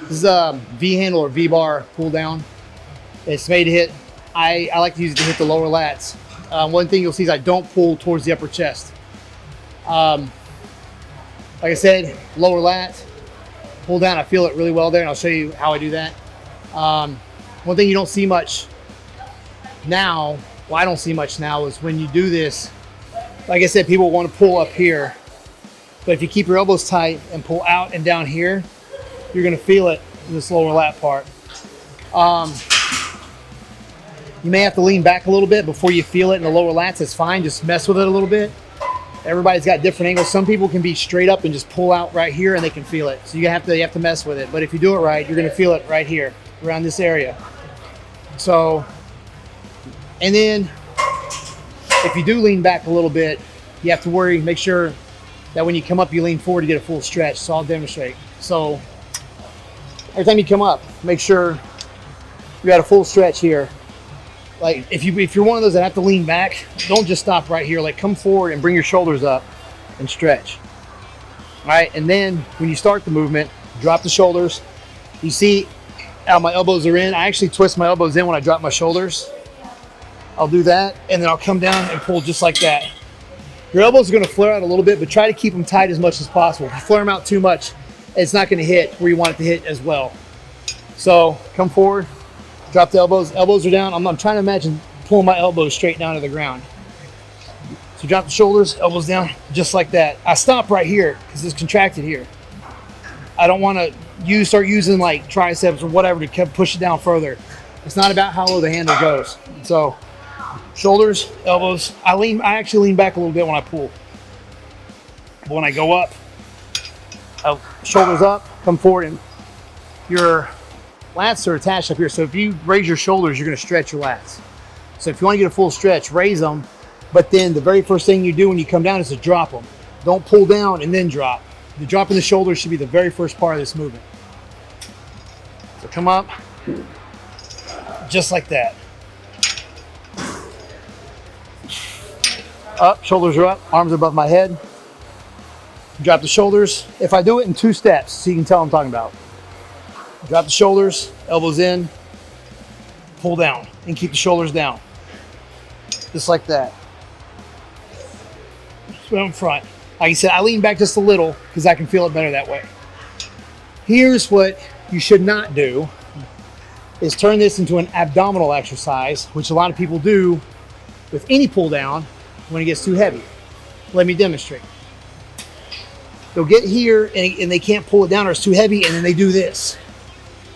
This is a V-handle or V-bar pull down. It's made to hit, I like to use it to hit the lower lats. One thing you'll see is I don't pull towards the upper chest. Like I said, lower lat, pull down, I feel it really well there, and I'll show you how I do that. One thing you don't see much now, well, I don't see much now, is when you do this, like I said, people want to pull up here, but if you keep your elbows tight and pull out and down here, you're going to feel it in this lower lat part. You may have to lean back a little bit before you feel it in the lower lats. It's fine, just mess with it a little bit. Everybody's got different angles. Some people can be straight up and just pull out right here and they can feel it. So you have to mess with it. But if you do it right, you're going to feel it right here, around this area. So, and then if you do lean back a little bit, you have to make sure that when you come up, you lean forward to get a full stretch. So I'll demonstrate. So every time you come up, make sure you got a full stretch here. Like if you're one of those that have to lean back, don't just stop right here. Like come forward and bring your shoulders up and stretch. All right, and then when you start the movement, drop the shoulders. You see how my elbows are in. I actually twist my elbows in when I drop my shoulders. I'll do that, and then I'll come down and pull just like that. Your elbows are going to flare out a little bit, but try to keep them tight as much as possible. If you flare them out too much, it's not going to hit where you want it to hit as well. So come forward. Drop the elbows. Elbows are down. I'm trying to imagine pulling my elbows straight down to the ground. So drop the shoulders, elbows down, just like that. I stop right here because it's contracted here. I don't want to start using like triceps or whatever to push it down further. It's not about how low the handle goes. So shoulders, elbows. I actually lean back a little bit when I pull. But when I go up, shoulders up, come forward, and your lats are attached up here. So if you raise your shoulders, you're going to stretch your lats. So if you want to get a full stretch, raise them. But then the very first thing you do when you come down is to drop them. Don't pull down and then drop. The dropping the shoulders should be the very first part of this movement. So come up, just like that. Up, shoulders are up, arms are above my head. Drop the shoulders. If I do it in 2 steps, so you can tell what I'm talking about. Drop the shoulders, elbows in, pull down, and keep the shoulders down. Just like that. Put them in front. Like I said, I lean back just a little because I can feel it better that way. Here's what you should not do, is turn this into an abdominal exercise, which a lot of people do with any pull down when it gets too heavy. Let me demonstrate. They'll get here and they can't pull it down or it's too heavy, and then they do this.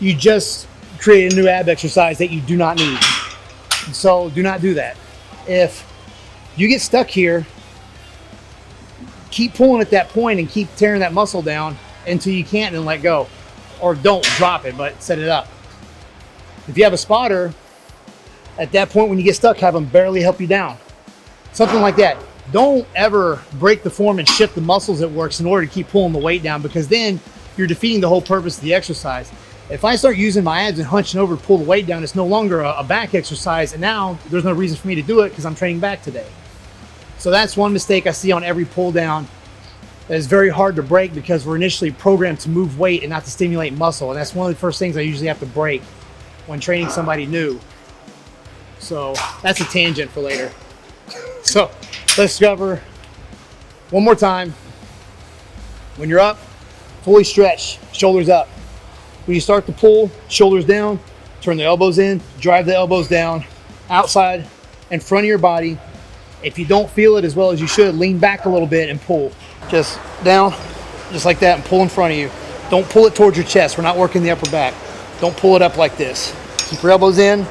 You just create a new ab exercise that you do not need. So do not do that. If you get stuck here, keep pulling at that point and keep tearing that muscle down until you can't, and then let go. Or don't drop it, but set it up. If you have a spotter, at that point when you get stuck, have them barely help you down. Something like that. Don't ever break the form and shift the muscles it works in order to keep pulling the weight down, because then you're defeating the whole purpose of the exercise. If I start using my abs and hunching over to pull the weight down, it's no longer a back exercise, and now there's no reason for me to do it because I'm training back today. So that's one mistake I see on every pull down that is very hard to break, because we're initially programmed to move weight and not to stimulate muscle, and that's one of the first things I usually have to break when training somebody new. So that's a tangent for later. So let's cover one more time. When you're up, fully stretch, shoulders up. When you start to pull, shoulders down, turn the elbows in, drive the elbows down, outside and front of your body. If you don't feel it as well as you should, lean back a little bit and pull. Just down, just like that, and pull in front of you. Don't pull it towards your chest. We're not working the upper back. Don't pull it up like this. Keep your elbows in,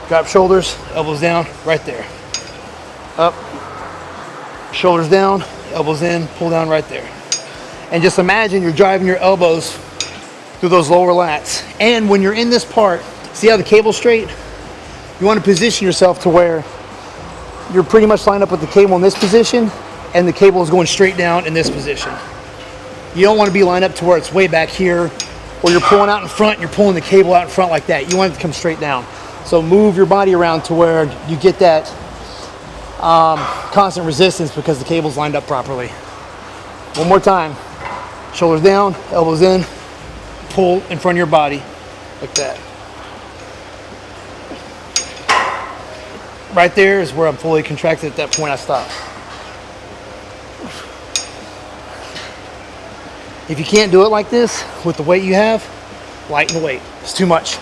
drop shoulders, elbows down, right there. Up, shoulders down, elbows in, pull down right there. And just imagine you're driving your elbows through those lower lats. And when you're in this part, see how the cable's straight? You want to position yourself to where you're pretty much lined up with the cable in this position, and the cable is going straight down in this position. You don't want to be lined up to where it's way back here, or you're pulling out in front and you're pulling the cable out in front like that. You want it to come straight down. So move your body around to where you get that constant resistance because the cable's lined up properly. One more time. Shoulders down, elbows in, pull in front of your body like that. Right there is where I'm fully contracted. At that point, I stop. If you can't do it like this with the weight you have, lighten the weight. It's too much.